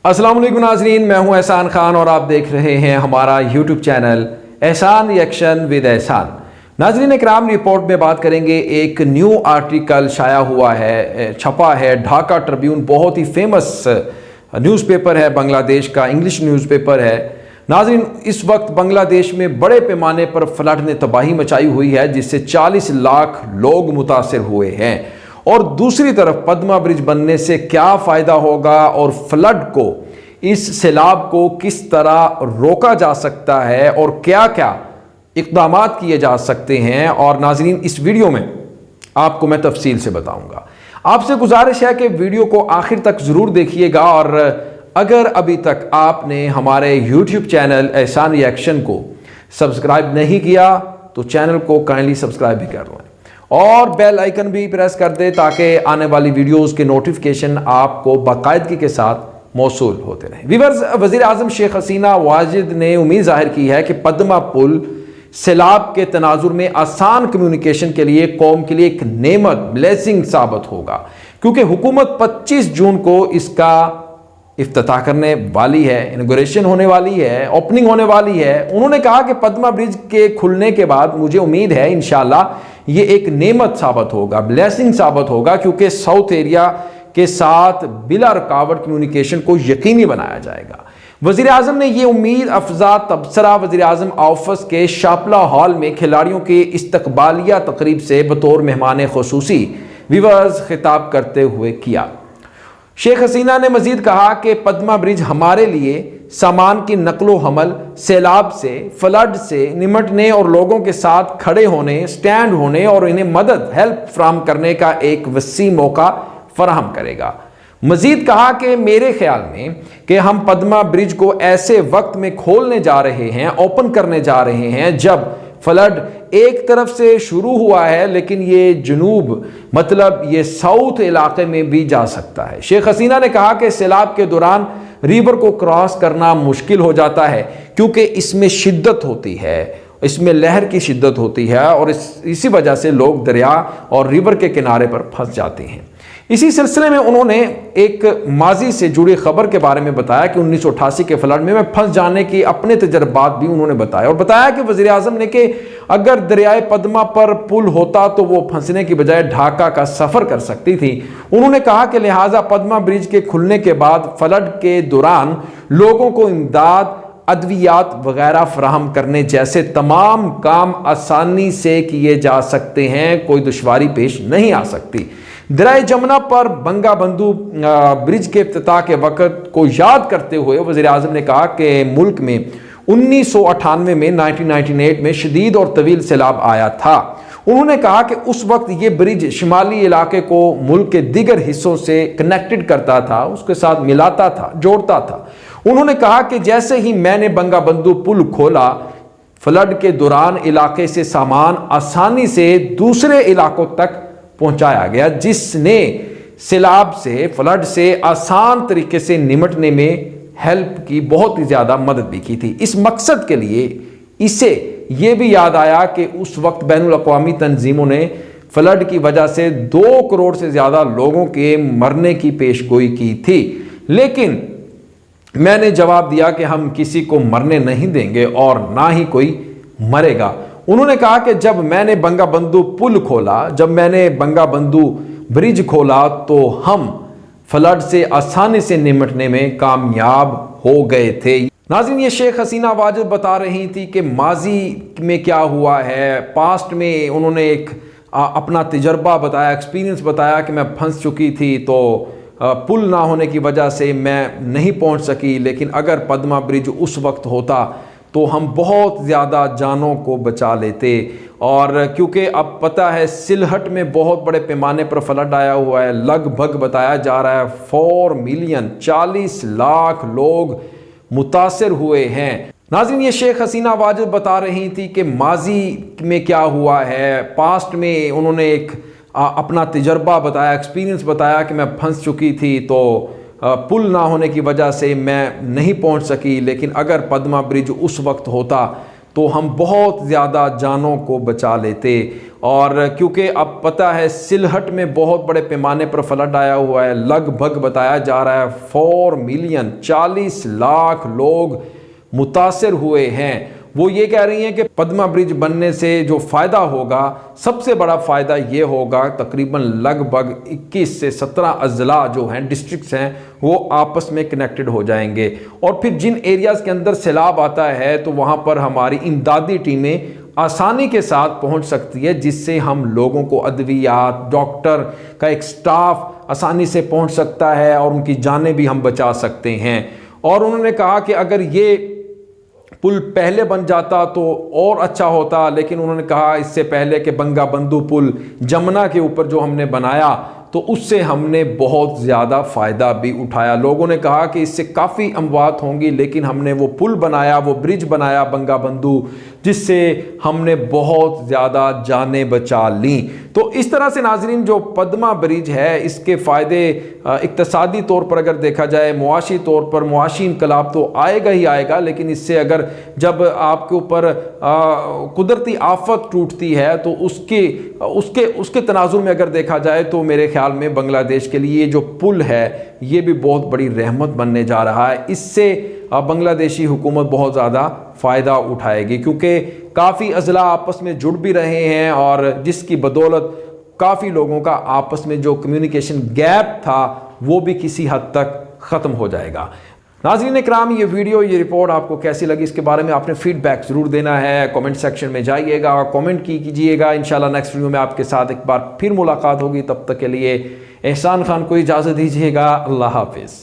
अस्सलाम वालेकुम नाज़रीन, मैं हूं एहसान खान और आप देख रहे हैं हमारा यूट्यूब चैनल एहसान रिएक्शन विद एहसान। नाज़रीन इकराम, रिपोर्ट में बात करेंगे। एक न्यू आर्टिकल शाया हुआ है, छपा है। ढाका ट्रिब्यून बहुत ही फेमस न्यूज़पेपर है, बांग्लादेश का इंग्लिश न्यूज़पेपर है। नाज़रीन, इस वक्त बांग्लादेश में बड़े पैमाने पर फ्लड ने तबाही मचाई हुई है, जिससे 40 लाख लोग मुतासर हुए हैं। और दूसरी तरफ पद्मा ब्रिज बनने से क्या फ़ायदा होगा और फ्लड को, इस सैलाब को किस तरह रोका जा सकता है और क्या क्या इक़दामात किए जा सकते हैं, और नाज़रीन इस वीडियो में आपको मैं तफसील से बताऊंगा। आपसे गुजारिश है कि वीडियो को आखिर तक ज़रूर देखिएगा, और अगर अभी तक आपने हमारे यूट्यूब चैनल एहसान रिएक्शन को सब्सक्राइब नहीं किया तो चैनल को काइंडली सब्सक्राइब भी कर लें और बेल आइकन भी प्रेस कर दे, ताकि आने वाली वीडियोस के नोटिफिकेशन आपको बाकायदगी के साथ मौसूल होते रहें। वीवर्स, वज़ीर आज़म शेख हसीना वाजिद ने उम्मीद जाहिर की है कि पद्मा पुल सैलाब के तनाजुर में आसान कम्युनिकेशन के लिए कौम के लिए एक नेमत, ब्लेसिंग साबित होगा, क्योंकि हुकूमत 25 जून को इसका इफ्तिताह करने वाली है, इनॉग्रेशन होने वाली है, ओपनिंग होने वाली है। उन्होंने कहा कि पद्मा ब्रिज के खुलने के बाद मुझे उम्मीद है इंशाल्लाह ये एक नेमत साबित होगा, ब्लेसिंग साबित होगा, क्योंकि साउथ एरिया के साथ बिला रुकावट कम्युनिकेशन को यकीनी बनाया जाएगा। वज़ीर आज़म ने ये उम्मीद अफजा तबसरा वज़ीर आज़म ऑफिस के शापला हॉल में खिलाड़ियों के इस्तकबालिया तकरीब से बतौर मेहमान खुसूसी व्यूअर्स खिताब करते हुए किया। शेख हसीना ने मजीद कहा कि पद्मा ब्रिज हमारे लिए सामान की नकलो हमल, सैलाब से, फ्लड से निमटने और लोगों के साथ खड़े होने, स्टैंड होने और इन्हें मदद, हेल्प फ्राहम करने का एक वसी मौका फराहम करेगा। मजीद कहा कि मेरे ख्याल में कि हम पद्मा ब्रिज को ऐसे वक्त में खोलने जा रहे हैं, ओपन करने जा रहे हैं, जब फ्लड एक तरफ से शुरू हुआ है, लेकिन ये जनूब मतलब ये साउथ इलाके में भी जा सकता है। शेख हसीना ने कहा कि सैलाब के दौरान रिवर को क्रॉस करना मुश्किल हो जाता है, क्योंकि इसमें शिद्दत होती है, इसमें लहर की शिद्दत होती है, और इसी वजह से लोग दरिया और रिवर के किनारे पर फंस जाते हैं। इसी सिलसिले में उन्होंने एक माजी से जुड़ी खबर के बारे में बताया कि 1988 के फ्लड में फंस जाने की अपने तजर्बात भी उन्होंने बताया, और बताया कि वज़ीर आज़म ने कि अगर दरियाए पद्मा पर पुल होता तो वो फंसने की बजाय ढाका का सफ़र कर सकती थी। उन्होंने कहा कि लिहाजा पद्मा ब्रिज के खुलने के बाद फ्लड के दौरान लोगों को इमदाद, अद्वियात वगैरह फराहम करने जैसे तमाम काम आसानी से किए जा सकते हैं, कोई दुश्वारी पेश नहीं आ सकती। दरियाए जमुना पर बंगा बंधु ब्रिज के इफ्तिताह के वक़्त को याद करते हुए वज़ीर आज़म ने कहा कि मुल्क में 1998 में 1998 में शदीद और तवील सैलाब आया था। उन्होंने कहा कि उस वक्त ये ब्रिज शिमाली इलाके को मुल्क के दीगर हिस्सों से कनेक्टेड करता था, उसके साथ मिलाता था, जोड़ता था। उन्होंने कहा कि जैसे ही मैंने बंगा बंधु पुल खोला, फ्लड के दौरान इलाके से सामान आसानी से दूसरे इलाकों तक पहुंचाया गया, जिसने सैलाब से, फ्लड से आसान तरीके से निमटने में हेल्प की, बहुत ही ज़्यादा मदद भी की थी। इस मकसद के लिए इसे ये भी याद आया कि उस वक्त बैनुल अक़वामी तंजीमों ने फ्लड की वजह से 2 करोड़ से ज़्यादा लोगों के मरने की पेशगोई की थी, लेकिन मैंने जवाब दिया कि हम किसी को मरने नहीं देंगे और ना ही कोई मरेगा। उन्होंने कहा कि जब मैंने बंगा बंधु पुल खोला, जब मैंने बंगा बंधु ब्रिज खोला, तो हम फ्लड से आसानी से निमटने में कामयाब हो गए थे। नाज़रीन, ये शेख हसीना वाजिद बता रही थी कि माजी में क्या हुआ है, पास्ट में उन्होंने एक अपना तजर्बा बताया, एक्सपीरियंस बताया कि मैं फंस चुकी थी, तो पुल ना होने की वजह से मैं नहीं पहुंच सकी, लेकिन अगर पद्मा ब्रिज उस वक्त होता तो हम बहुत ज़्यादा जानों को बचा लेते। और क्योंकि अब पता है सिलहट में बहुत बड़े पैमाने पर फ्लड आया हुआ है, लगभग बताया जा रहा है 4 मिलियन, 40 लाख लोग मुतासर हुए हैं। नाज़रीन, ये शेख हसीना वाजिद बता रही थी कि माजी में क्या हुआ है, पास्ट में उन्होंने एक अपना तजर्बा बताया, एक्सपीरियंस बताया कि मैं फंस चुकी थी, तो पुल ना होने की वजह से मैं नहीं पहुंच सकी, लेकिन अगर पद्मा ब्रिज उस वक्त होता तो हम बहुत ज़्यादा जानों को बचा लेते। اور کیونکہ اب پتہ ہے سلہٹ میں بہت بڑے پیمانے پر فلڈ آیا ہوا ہے، لگ بھگ بتایا جا رہا ہے 4 ملین 40 لاکھ لوگ متاثر ہوئے ہیں۔ وہ یہ کہہ رہی ہیں کہ پدما برج بننے سے جو فائدہ ہوگا، سب سے بڑا فائدہ یہ ہوگا تقریباً لگ بھگ 21 سے 17 اضلاع جو ہیں، ڈسٹرکٹس ہیں، وہ آپس میں کنیکٹڈ ہو جائیں گے، اور پھر جن ایریاز کے اندر سیلاب آتا ہے تو وہاں پر ہماری امدادی ٹیمیں آسانی کے ساتھ پہنچ سکتی ہے، جس سے ہم لوگوں کو ادویات، ڈاکٹر کا ایک سٹاف آسانی سے پہنچ سکتا ہے اور ان کی جانیں بھی ہم بچا سکتے ہیں۔ اور انہوں نے کہا کہ اگر یہ پل پہلے بن جاتا تو اور اچھا ہوتا، لیکن انہوں نے کہا اس سے پہلے کہ بنگا بندھو پل جمنا کے اوپر جو ہم نے بنایا تو اس سے ہم نے بہت زیادہ فائدہ بھی اٹھایا۔ لوگوں نے کہا کہ اس سے کافی اموات ہوں گی، لیکن ہم نے وہ پل بنایا، وہ برج بنایا بنگا بندھو، جس سے ہم نے بہت زیادہ جانیں بچا لیں۔ تو اس طرح سے ناظرین جو پدما برج ہے، اس کے فائدے اقتصادی طور پر اگر دیکھا جائے، معاشی طور پر معاشی انقلاب تو آئے گا ہی آئے گا، لیکن اس سے اگر جب آپ کے اوپر قدرتی آفت ٹوٹتی ہے تو اس کے تناظر میں اگر دیکھا جائے تو میرے خیال میں بنگلہ دیش کے لیے جو پل ہے یہ بھی بہت بڑی رحمت بننے جا رہا ہے۔ اس سے بنگلہ دیشی حکومت بہت زیادہ فائدہ اٹھائے گی، کیونکہ کافی اضلاع آپس میں جڑ بھی رہے ہیں، اور جس کی بدولت کافی لوگوں کا آپس میں جو کمیونیکیشن گیپ تھا وہ بھی کسی حد تک ختم ہو جائے گا۔ ناظرین اکرام، یہ ویڈیو، یہ رپورٹ آپ کو کیسی لگی، اس کے بارے میں آپ نے فیڈ بیک ضرور دینا ہے، کامنٹ سیکشن میں جائیے گا، کامنٹ کیجئے گا۔ انشاءاللہ نیکسٹ ویڈیو میں آپ کے ساتھ ایک بار پھر ملاقات ہوگی، تب تک کے لیے احسان خان کو اجازت دیجیے گا۔ اللہ حافظ۔